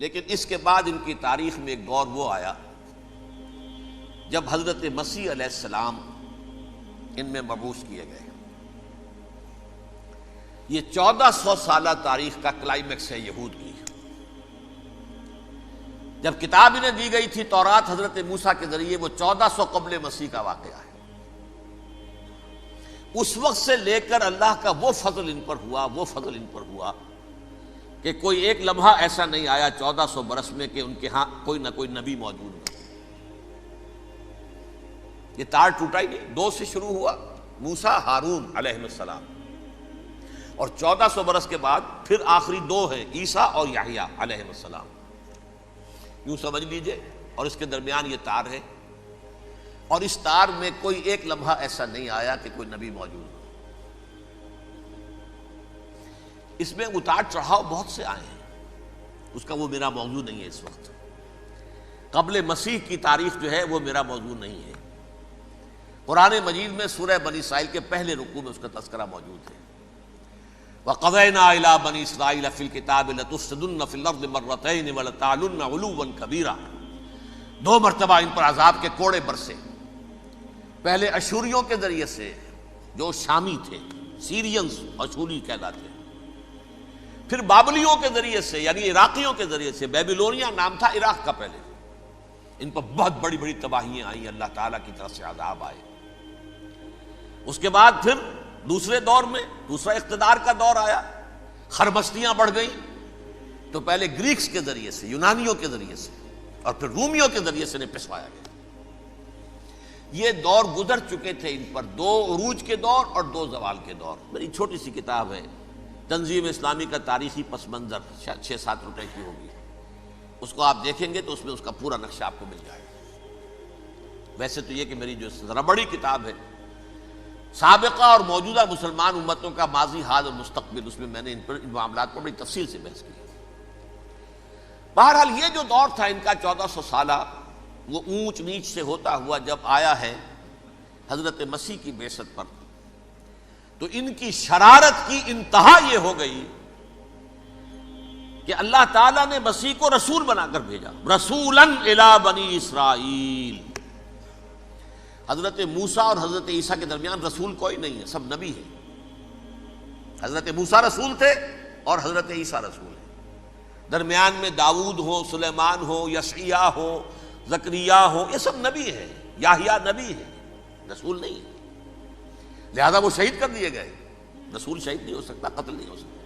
لیکن اس کے بعد ان کی تاریخ میں ایک دور وہ آیا جب حضرت مسیح علیہ السلام ان میں مبعوث کیے گئے۔ یہ 1400 سالہ تاریخ کا کلائمیکس ہے یہود کی۔ جب کتاب انہیں دی گئی تھی تورات حضرت موسیٰ کے ذریعے، وہ 1400 قبل مسیح کا واقعہ ہے۔ اس وقت سے لے کر اللہ کا وہ فضل ان پر ہوا کہ کوئی ایک لمحہ ایسا نہیں آیا 1400 برس میں کہ ان کے ہاں کوئی نہ کوئی نبی موجود نہ۔ یہ تار ٹوٹا ہی نہیں، 2 سے شروع ہوا، موسیٰ ہارون علیہ السلام، اور 1400 برس کے بعد پھر آخری 2 ہیں، عیسیٰ اور یحییٰ علیہ السلام۔ یوں سمجھ لیجئے، اور اس کے درمیان یہ تار ہے، اور اس تار میں کوئی ایک لمحہ ایسا نہیں آیا کہ کوئی نبی موجود ہو۔ اس میں اتار چڑھاؤ بہت سے آئے ہیں، اس کا وہ میرا موضوع نہیں ہے اس وقت۔ قبل مسیح کی تاریخ جو ہے وہ میرا موضوع نہیں ہے۔ قرآن مجید میں سورہ بنی اسرائیل کے پہلے رکوع میں اس کا تذکرہ موجود ہے۔ وَقَضَيْنَا إِلَىٰ بَنِي إِسْرَائِيلَ فِي الْكِتَابِ لَتُفْسِدُنَّ فِي الْأَرْضِ مَرَّتَيْنِ وَلَتَعْلُنَّ عُلُوًّا كَبِيرًا۔ 2 مرتبہ ان پر عذاب کے کوڑے برسے، پہلے اشوریوں کے ذریعے سے جو شامی تھے، سیرینز اشوری کہلاتے، پھر بابلیوں کے ذریعے سے یعنی عراقیوں کے ذریعے سے، بیبیلونیا نام تھا عراق کا پہلے، ان پر بہت بڑی بڑی تباہیاں آئیں، اللہ تعالیٰ کی طرف سے عذاب آئے۔ اس کے بعد پھر دوسرے دور میں دوسرا اقتدار کا دور آیا، خرمستیاں بڑھ گئیں، تو پہلے گریکس کے ذریعے سے، یونانیوں کے ذریعے سے، اور پھر رومیوں کے ذریعے سے انہیں پسوایا گیا۔ یہ دور گزر چکے تھے ان پر، 2 عروج کے دور اور 2 زوال کے دور۔ میری چھوٹی سی کتاب ہے تنظیم اسلامی کا تاریخی پس منظر، شاید 6-7 روپے کی ہوگی، اس کو آپ دیکھیں گے تو اس میں اس کا پورا نقشہ آپ کو مل جائے گا۔ ویسے تو یہ کہ میری جو ذرا بڑی کتاب ہے سابقہ اور موجودہ مسلمان امتوں کا ماضی، حال اور مستقبل، اس میں میں نے ان معاملات پر بڑی تفصیل سے بحث کی۔ بہرحال یہ جو دور تھا ان کا 1400 سالہ، وہ اونچ نیچ سے ہوتا ہوا جب آیا ہے حضرت مسیح کی بعثت پر، تو ان کی شرارت کی انتہا یہ ہو گئی کہ اللہ تعالیٰ نے مسیح کو رسول بنا کر بھیجا، رسولاً الی بنی اسرائیل۔ حضرت موسیٰ اور حضرت عیسیٰ کے درمیان رسول کوئی نہیں ہے، سب نبی ہیں۔ حضرت موسیٰ رسول تھے اور حضرت عیسیٰ رسول ہیں، درمیان میں داؤد ہو، سلیمان ہو، یشعیاہ ہو، زکریا ہو، یہ سب نبی ہیں، یحییٰ نبی ہے، رسول نہیں ہے۔ لہذا وہ شہید کر دیے گئے، رسول شہید نہیں ہو سکتا، قتل نہیں ہو سکتا۔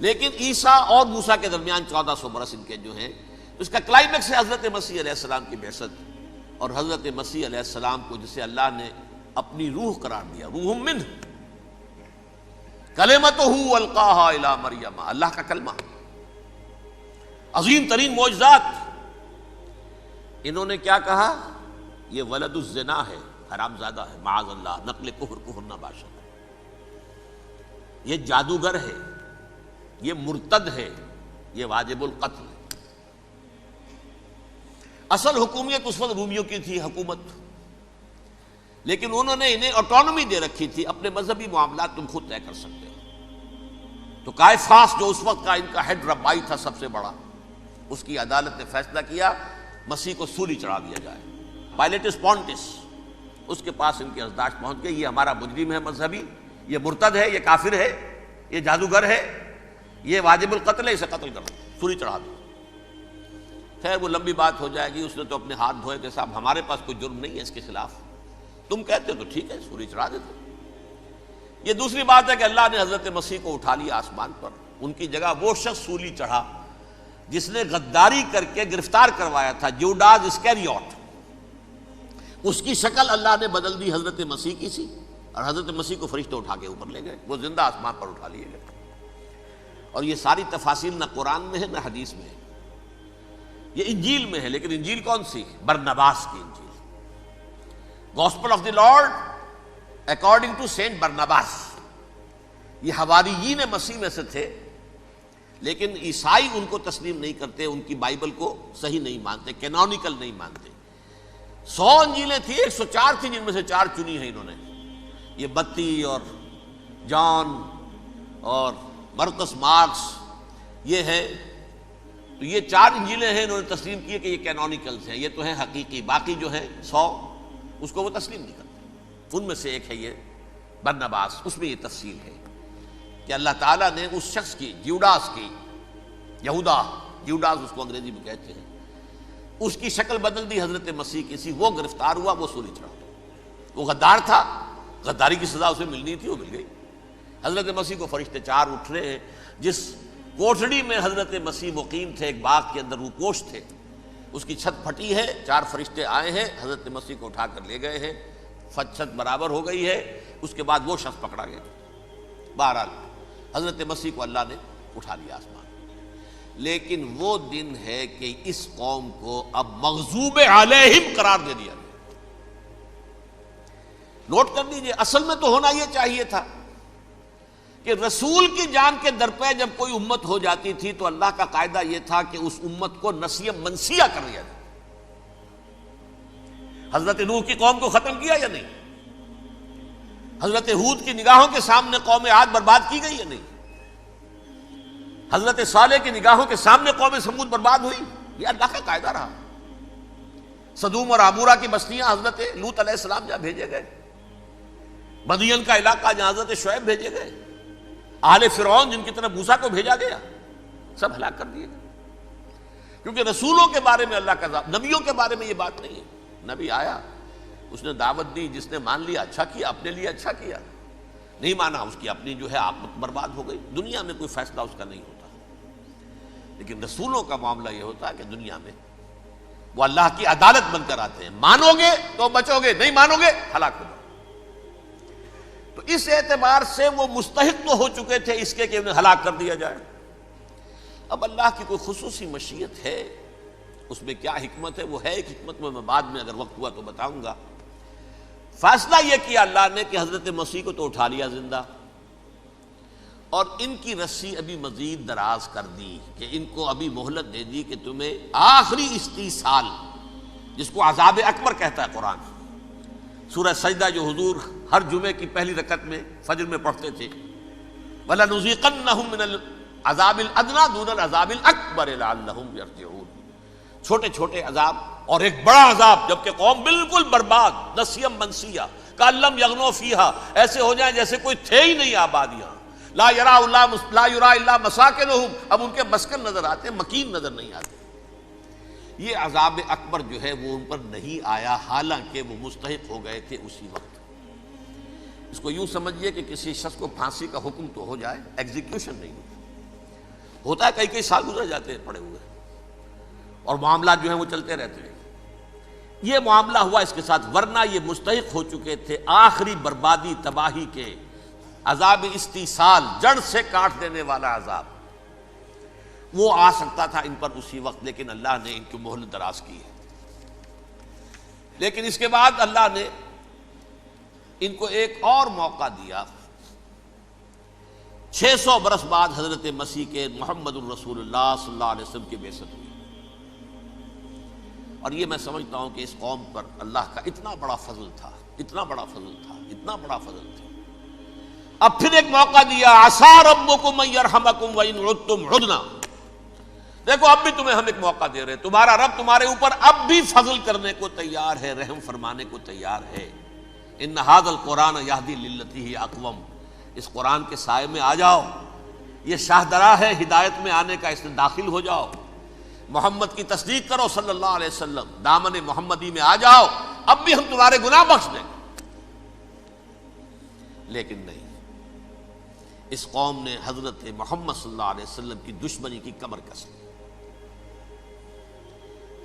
لیکن عیسیٰ اور موسیٰ کے درمیان 1400 برس ان کے جو ہیں، اس کا کلائمیکس ہے حضرت مسیح علیہ السلام کی بعثت، اور حضرت مسیح علیہ السلام کو جسے اللہ نے اپنی روح قرار دیا، روح منہ، کلمتہ القاہا الی مریم، اللہ کا کلمہ، عظیم ترین معجزات۔ انہوں نے کیا کہا؟ یہ ولد الزنا ہے، حرام زادہ ہے، معاذ اللہ، نقل کفر نہ باشد، یہ جادوگر ہے، یہ مرتد ہے، یہ واجب القتل ہے۔ اصل حکومت اس وقت رومیوں کی تھی حکومت، لیکن انہوں نے انہیں آٹونومی دے رکھی تھی، اپنے مذہبی معاملات تم خود طے کر سکتے ہو۔ تو کائفاس جو اس وقت کا ان کا ہیڈ ربائی تھا سب سے بڑا، اس کی عدالت نے فیصلہ کیا مسیح کو سولی چڑھا دیا جائے۔ پائلیٹس پونٹس، اس کے پاس ان کی ازداش پہنچ گئی، یہ ہمارا مجرم ہے مذہبی، یہ مرتد ہے، یہ کافر ہے، یہ جادوگر ہے، یہ واجب القتل ہے، اسے قتل کرو، سولی چڑھا دو۔ خیر وہ لمبی بات ہو جائے گی، اس نے تو اپنے ہاتھ دھوئے کہ صاحب ہمارے پاس کوئی جرم نہیں ہے اس کے خلاف، تم کہتے ہو تو ٹھیک ہے، سولی چڑھا دیتے۔ یہ دوسری بات ہے کہ اللہ نے حضرت مسیح کو اٹھا لیا آسمان پر، ان کی جگہ وہ شخص سولی چڑھا جس نے غداری کر کے گرفتار کروایا تھا، جوڈاس اسکیریوٹ، اس کی شکل اللہ نے بدل دی حضرت مسیح کی سی، اور حضرت مسیح کو فرشتے اٹھا کے اوپر لے گئے، وہ زندہ آسمان پر اٹھا لیے گئے۔ اور یہ ساری تفاصیل نہ قرآن میں ہے نہ حدیث میں ہے، یہ انجیل میں ہے، لیکن انجیل کون سی؟ برنباس کی انجیل، gospel of the Lord according to saint Barnabas. یہ حواریین مسیح میں سے تھے، لیکن عیسائی ان کو تسلیم نہیں کرتے، ان کی بائبل کو صحیح نہیں مانتے، کینونیکل نہیں مانتے۔ 100 انجیلیں تھیں، 104 تھیں، جن میں سے 4 چنی ہیں انہوں نے، یہ متی اور جان اور مرقس مارکس، یہ ہے تو یہ 4 انجیلیں ہیں، انہوں نے تسلیم کی کہ یہ کینونیکلز ہیں، یہ تو ہیں حقیقی، باقی جو ہیں 100 اس کو وہ تسلیم نہیں کرتے۔ ان میں سے ایک ہے یہ برنباس، اس میں یہ تفصیل ہے کہ اللہ تعالیٰ نے اس شخص کی، جیوڈاس کی، جیوڈاس اس کو انگریزی میں کہتے ہیں، اس کی شکل بدل دی حضرت مسیح کی سی، وہ گرفتار ہوا، وہ سولی چڑھا۔ وہ غدار تھا، غداری کی سزا اسے ملنی تھی، وہ مل گئی۔ حضرت مسیح کو فرشتے 4 اٹھ رہے ہیں، جس کوٹھڑی میں حضرت مسیح مقیم تھے، ایک باغ کے اندر وہ کوش تھے، اس کی چھت پھٹی ہے، 4 فرشتے آئے ہیں، حضرت مسیح کو اٹھا کر لے گئے ہیں، چھت برابر ہو گئی ہے، اس کے بعد وہ شخص پکڑا گیا۔ بہرحال حضرت مسیح کو اللہ نے اٹھا لیا آسمان۔ لیکن وہ دن ہے کہ اس قوم کو اب مغضوب علیہم قرار دے دیا گیا۔ نوٹ کر لیجئے، اصل میں تو ہونا یہ چاہیے تھا کہ رسول کی جان کے درپے جب کوئی امت ہو جاتی تھی تو اللہ کا قاعدہ یہ تھا کہ اس امت کو نسیہ منسیہ کر دیا جائے۔ حضرت نوح کی قوم کو ختم کیا یا نہیں؟ حضرت ہود کی نگاہوں کے سامنے قوم عاد برباد کی گئی یا نہیں؟ حضرت صالح کی نگاہوں کے سامنے قوم سمود برباد ہوئی؟ یہ اللہ کا قاعدہ رہا۔ سدوم اور عمورہ کی بستیاں حضرت لوط علیہ السلام جہاں بھیجے گئے، مدین کا علاقہ جہاں حضرت شعیب بھیجے گئے، آل فرعون جن کی طرف موسیٰ کو بھیجا گیا، سب ہلاک کر دیے گئے۔ کیونکہ رسولوں کے بارے میں اللہ کا، نبیوں کے بارے میں یہ بات نہیں ہے۔ نبی آیا، اس نے دعوت دی، جس نے مان لیا اچھا کیا، اپنے لیے اچھا کیا، نہیں مانا اس کی اپنی جو ہے عاقبت برباد ہو گئی۔ دنیا میں کوئی فیصلہ اس کا نہیں ہوتا، لیکن رسولوں کا معاملہ یہ ہوتا ہے کہ دنیا میں وہ اللہ کی عدالت بن کر آتے ہیں، مانو گے تو بچو گے، نہیں مانو گے ہلاک ہو جاؤ۔ تو اس اعتبار سے وہ مستحق تو ہو چکے تھے اس کے کہ انہیں ہلاک کر دیا جائے۔ اب اللہ کی کوئی خصوصی مشیت ہے، اس میں کیا حکمت ہے؟ وہ ہے ایک حکمت، میں بعد میں اگر وقت ہوا تو بتاؤں گا۔ فیصلہ یہ کیا اللہ نے کہ حضرت مسیح کو تو اٹھا لیا زندہ، اور ان کی رسی ابھی مزید دراز کر دی، کہ ان کو ابھی مہلت دے دی کہ تمہیں آخری استیصال، جس کو عذاب اکبر کہتا ہے قرآن، سورہ سجدہ جو حضور ہر جمعے کی پہلی رکعت میں فجر میں پڑھتے تھے، وَلَنُذِيقَنَّهُم مِّنَ الْعَذَابِ الْأَدْنَىٰ دُونَ الْعَذَابِ الْأَكْبَرِ لَعَلَّهُمْ يَرْجِعُونَ۔ چھوٹے چھوٹے عذاب اور ایک بڑا عذاب، جبکہ قوم بالکل برباد، نسیم منسیہ، کأن لم یغنوا فیہا، ایسے ہو جائیں جیسے کوئی تھے ہی نہیں آباد یہاں۔ لا یرا الا مساکنہم، اب ان کے مسکن نظر آتے ہیں، مکین نظر نہیں آتے۔ یہ عذاب اکبر جو ہے وہ ان پر نہیں آیا، حالانکہ وہ مستحق ہو گئے تھے اسی وقت۔ اس کو یوں سمجھیے کہ کسی شخص کو پھانسی کا حکم تو ہو جائے، ایگزیکیوشن نہیں ہوتا ہے، کئی سال گزر جاتے ہیں پڑے ہوئے، اور معاملات جو ہیں وہ چلتے رہتے ہیں۔ یہ معاملہ ہوا اس کے ساتھ، ورنہ یہ مستحق ہو چکے تھے آخری بربادی تباہی کے، عذاب استیصال، جڑ سے کاٹ دینے والا عذاب۔ وہ آ سکتا تھا ان پر اسی وقت، لیکن اللہ نے ان کی مہلت دراز کی ہے۔ لیکن اس کے بعد اللہ نے ان کو ایک اور موقع دیا۔ 600 برس بعد حضرت مسیح کے محمد الرسول اللہ صلی اللہ علیہ وسلم کی بعثت ہوئی، اور یہ میں سمجھتا ہوں کہ اس قوم پر اللہ کا اتنا بڑا فضل تھا، اتنا بڑا فضل تھا، اتنا بڑا فضل تھا۔ اب پھر ایک موقع دیا، عسیٰ ربکم ان یرحمکم وان عدتم عدنا۔ دیکھو اب بھی تمہیں ہم ایک موقع دے رہے ہیں، تمہارا رب تمہارے اوپر اب بھی فضل کرنے کو تیار ہے، رحم فرمانے کو تیار ہے۔ ان ھذا القرآن یہدی للتی ہی اقوم، اس قرآن کے سائے میں آ جاؤ، یہ شاہدرا ہے ہدایت میں آنے کا، اس میں داخل ہو جاؤ، محمد کی تصدیق کرو صلی اللہ علیہ وسلم، دامن محمدی میں آ جاؤ، اب بھی ہم تمہارے گناہ بخش دیں۔ لیکن نہیں، اس قوم نے حضرت محمد صلی اللہ علیہ وسلم کی دشمنی کی کمر کس لی،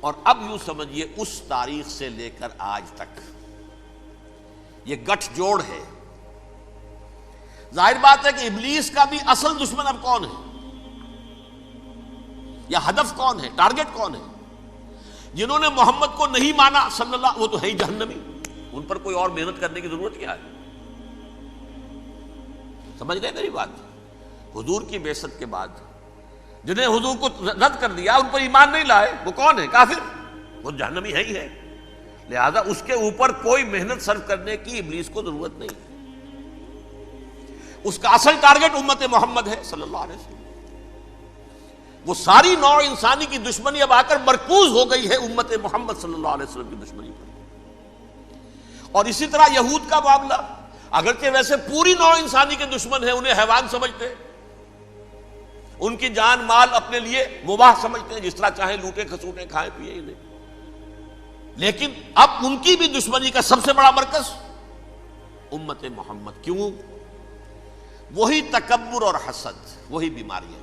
اور اب یوں سمجھیے اس تاریخ سے لے کر آج تک یہ گٹھ جوڑ ہے۔ ظاہر بات ہے کہ ابلیس کا بھی اصل دشمن اب کون ہے، یا ہدف کون ہے، ٹارگٹ کون ہے؟ جنہوں نے محمد کو نہیں مانا صلی اللہ، وہ تو ہے ہی جہنمی، ان پر کوئی اور محنت کرنے کی ضرورت کیا ہے؟ سمجھ گئے میری بات؟ حضور کی بعثت کے بعد جنہیں حضور کو رد کر دیا، ان پر ایمان نہیں لائے، وہ کون ہے؟ کافر، وہ جہنمی ہے ہی ہے۔ لہذا اس کے اوپر کوئی محنت صرف کرنے کی ابلیس کو ضرورت نہیں، اس کا اصل ٹارگٹ امت محمد ہے صلی اللہ علیہ وسلم۔ وہ ساری نوع انسانی کی دشمنی اب آ کر مرکوز ہو گئی ہے امت محمد صلی اللہ علیہ وسلم کی دشمنی پر۔ اور اسی طرح یہود کا معاملہ، اگرچہ ویسے پوری نوع انسانی کے دشمن ہیں، انہیں حیوان سمجھتے ہیں، ان کی جان مال اپنے لیے مباح سمجھتے ہیں، جس طرح چاہیں لوٹے کھسوٹے کھائیں پیئے انہیں، لیکن اب ان کی بھی دشمنی کا سب سے بڑا مرکز امت محمد۔ کیوں؟ وہی تکبر اور حسد، وہی بیماریاں۔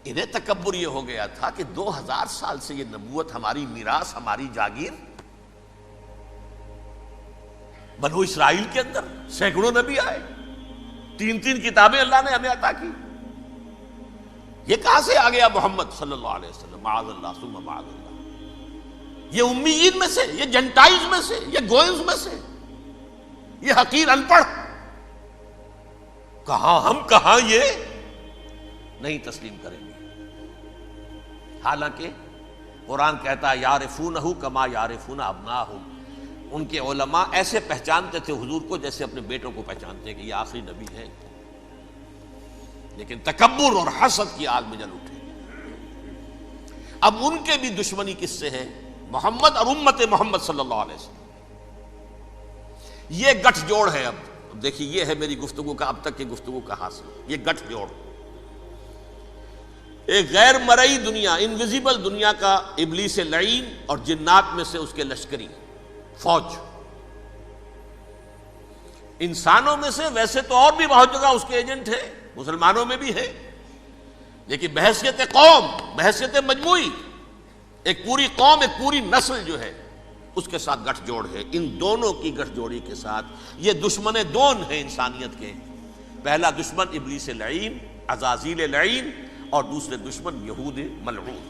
انہیں تکبر یہ ہو گیا تھا کہ 2000 سال سے یہ نبوت ہماری میراث، ہماری جاگیر، بنو اسرائیل کے اندر سینکڑوں نبی آئے، 3 کتابیں اللہ نے ہمیں عطا کی، یہ کہاں سے آ گیا محمد صلی اللہ علیہ وسلم؟ معاذ اللہ ثم معاذ اللہ، یہ امیین میں سے، یہ جنٹائلز میں سے، یہ گوئنز میں سے، یہ حقیر ان پڑھ، کہاں ہم کہاں یہ نہیں تسلیم کریں گے۔ حالانکہ قرآن کہتا ہے یعرفونہ کما یعرفون ابناہم، ان کے علماء ایسے پہچانتے تھے حضور کو جیسے اپنے بیٹوں کو پہچانتے کہ یہ آخری نبی ہے، لیکن تکبر اور حسد کی آگ میں جل اٹھے۔ اب ان کے بھی دشمنی کس سے ہے؟ محمد اور امت محمد صلی اللہ علیہ وسلم۔ یہ گٹھ جوڑ ہے۔ اب دیکھیے، یہ ہے میری گفتگو کا اب تک کی گفتگو کا حاصل، یہ گٹھ جوڑ، ایک غیر مرئی دنیا، انویزیبل دنیا کا ابلیس لعین اور جنات میں سے اس کے لشکری فوج، انسانوں میں سے ویسے تو اور بھی بہت جگہ اس کے ایجنٹ ہیں، مسلمانوں میں بھی ہے، لیکن بحیثیت قوم، بحیثیت مجموعی، ایک پوری قوم، ایک پوری نسل جو ہے اس کے ساتھ گٹھ جوڑ ہے۔ ان دونوں کی گٹھ جوڑی کے ساتھ یہ دشمن دون ہیں انسانیت کے، پہلا دشمن ابلیس لعین، عزازیل لعین، اور دوسرے دشمن یہود ملعون۔